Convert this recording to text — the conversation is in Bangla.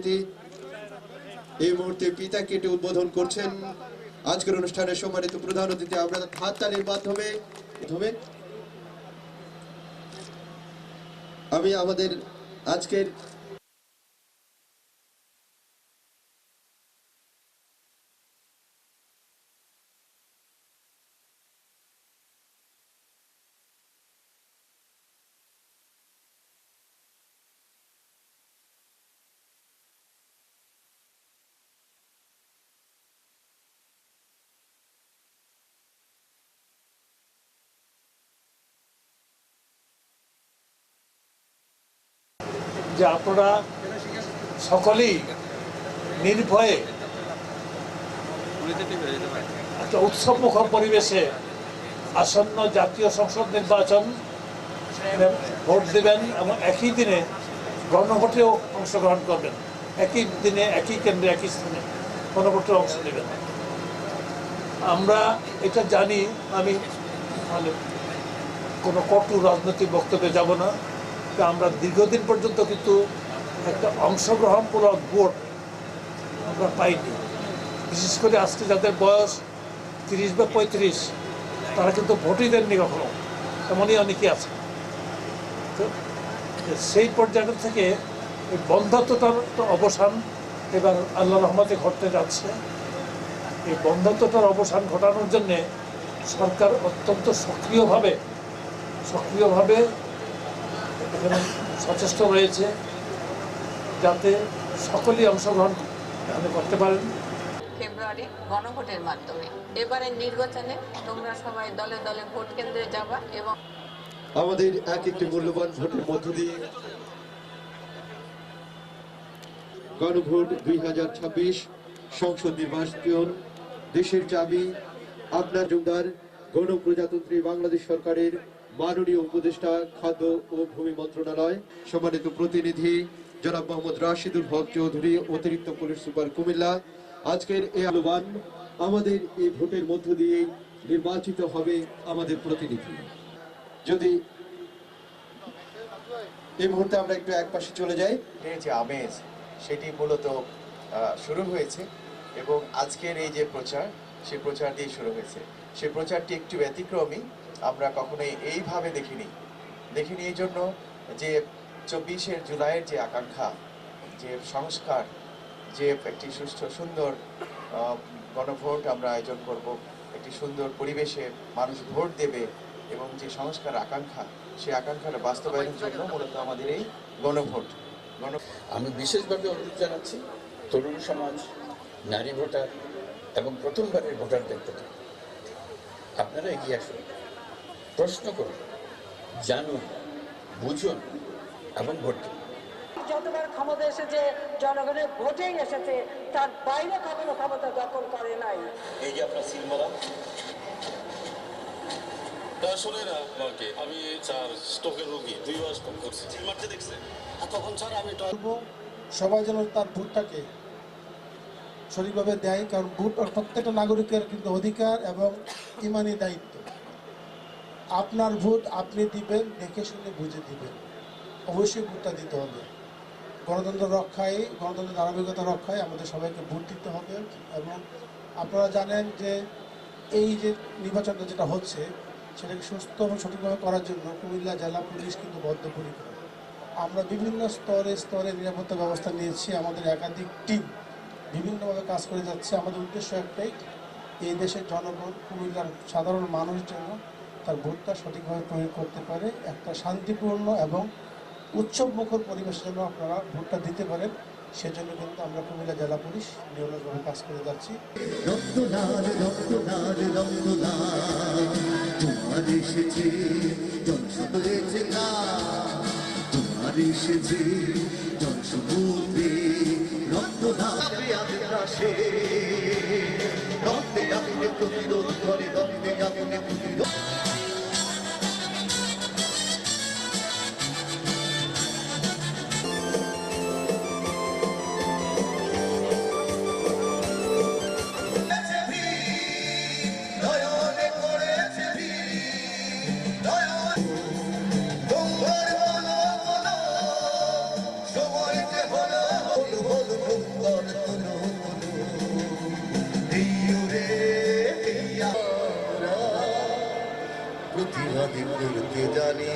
সভাপতি এই মুহূর্তে পিতা কেটে উদ্বোধন করছেন আজকের অনুষ্ঠানের সম্মানিত প্রধান অতিথি। আমরা হাততালির মাধ্যমে আমি আমাদের আজকের যে আপনারা সকলেই নির্ভয়ে একটা উৎসবমুখর পরিবেশে আসন্ন জাতীয় সংসদ নির্বাচন ভোট দেবেন এবং একই দিনে গণভোটেও অংশগ্রহণ করবেন। একই দিনে একই কেন্দ্রে একই স্থানে গণভোটে অংশ নেবেন। আমরা এটা জানি, আমি মানে কোনো কটু রাজনৈতিক বক্তব্যে যাব না। আমরা দীর্ঘদিন পর্যন্ত কিন্তু একটা অংশগ্রহণমূলক ভোট আমরা পাইনি। বিশেষ করে আজকে যাদের বয়স 30 বা 35 তারা কিন্তু ভোটই দেননি কখনো, এমনই অনেকেই আছে। তো সেই পর্যায় থেকে এই বন্ধ্যত্বটার অবসান এবার আল্লাহ রহমতে ঘটতে যাচ্ছে। এই বন্ধ্যত্বটার অবসান ঘটানোর জন্যে সরকার অত্যন্ত সক্রিয়ভাবে এখানে সচেষ্ট রয়েছে যাতে সকলেই অংশগ্রহণ করতে পারেন। ফেব্রুয়ারি গণভোটের মাধ্যমে এবারের নির্বাচনে তোমরা সবাই দলে দলে ভোট কেন্দ্রে যাবা এবং আমাদের একটি মূল্যবান ভোটের মধ্য দিয়ে গণভোট 2026 সংসদ নির্বাচন দেশের চাবি আপনার জুমদার গণপ্রজাতন্ত্রী বাংলাদেশ সরকারের মাননীয় উপদেষ্টা খাদ্য ও ভূমি মন্ত্রণালয় সম্মানিত প্রতিনিধি জনাব মোহাম্মদ রাশিদুল হক চৌধুরী, অতিরিক্ত পুলিশ সুপার কুমিল্লা। আজকের এই আহ্বান, আমাদের এই ভোটের মধ্য দিয়ে নির্বাচিত হবে আমাদের প্রতিনিধি। যদি এই মুহূর্তে আমরা একটু একপাশে চলে যাই, যে আমেজ সেটি মূলত শুরু হয়েছে এবং আজকের এই যে প্রচার, সেই প্রচার দিয়ে শুরু হয়েছে। সেই প্রচারটি একটু ব্যতিক্রমী, আমরা কখনোই এইভাবে দেখিনি এই জন্য যে 24 জুলাইয়ের যে আকাঙ্ক্ষা, যে সংস্কার, যে একটি সুষ্ঠু সুন্দর গণভোট আমরা আয়োজন করব, একটি সুন্দর পরিবেশে মানুষ ভোট দেবে এবং যে সংস্কার আকাঙ্ক্ষা, সেই আকাঙ্ক্ষার বাস্তবায়নের জন্য মূলত আমাদের এই গণভোট। আমি বিশেষভাবে অনুরোধ জানাচ্ছি তরুণ সমাজ, নারী ভোটার এবং প্রথমবারের ভোটারদের প্রতি আপনারা এগিয়ে আসুন, প্রশ্ন করুন, জানুন, বুঝুন এবং ভোট দিন। যতবার ক্ষমতা এসেছে জনগণের ভোটেই এসেছে, তার বাইরে কখনো ক্ষমতা দখল করে নাই। এই যে আপনার সিলমারা আসলে না, আমাকে আমি স্যার স্ট্রোকের রোগী, 2 বার স্ট্রোক করছি। সিলমারতে দেখছেন তখন স্যার আমি সবাই যেন তার ভোটটাকে সঠিকভাবে দেয়, কারণ ভোট প্রত্যেকটা নাগরিকের কিন্তু অধিকার এবং ইমানি দায়িত্ব। আপনার ভোট আপনি দিবেন, দেখে শুনে বুঝে দিবেন, অবশ্যই ভোটটা দিতে হবে। গণতন্ত্র রক্ষায়, গণতন্ত্রের ধারাবাহিকতা রক্ষায় আমাদের সবাইকে ভোট দিতে হবে। এবং আপনারা জানেন যে এই যে নির্বাচনটা যেটা হচ্ছে সেটাকে সুস্থ এবং সঠিকভাবে করার জন্য কুমিল্লা জেলা পুলিশ কিন্তু বদ্ধপরিকর। আমরা বিভিন্ন স্তরে নিরাপত্তা ব্যবস্থা নিয়েছি, আমাদের একাধিক টিম বিভিন্নভাবে কাজ করে যাচ্ছে। আমাদের উদ্দেশ্য একটাই, এই দেশের জনগণ, কুমিল্লার সাধারণ মানুষ যেন তার ভোটটা সঠিকভাবে প্রয়োগ করতে পারে, একটা শান্তিপূর্ণ এবং উৎসবমুখর পরিবেশে যেন আপনারা ভোটটা দিতে পারেন, সেজন্য কিন্তু আমরা কুমিল্লা জেলা পুলিশ নিয়মিতভাবে কাজ করে যাচ্ছি। স্লোগান তুলো তুলো হিউরে হিয়ারা প্রতিবাদী করতে জানি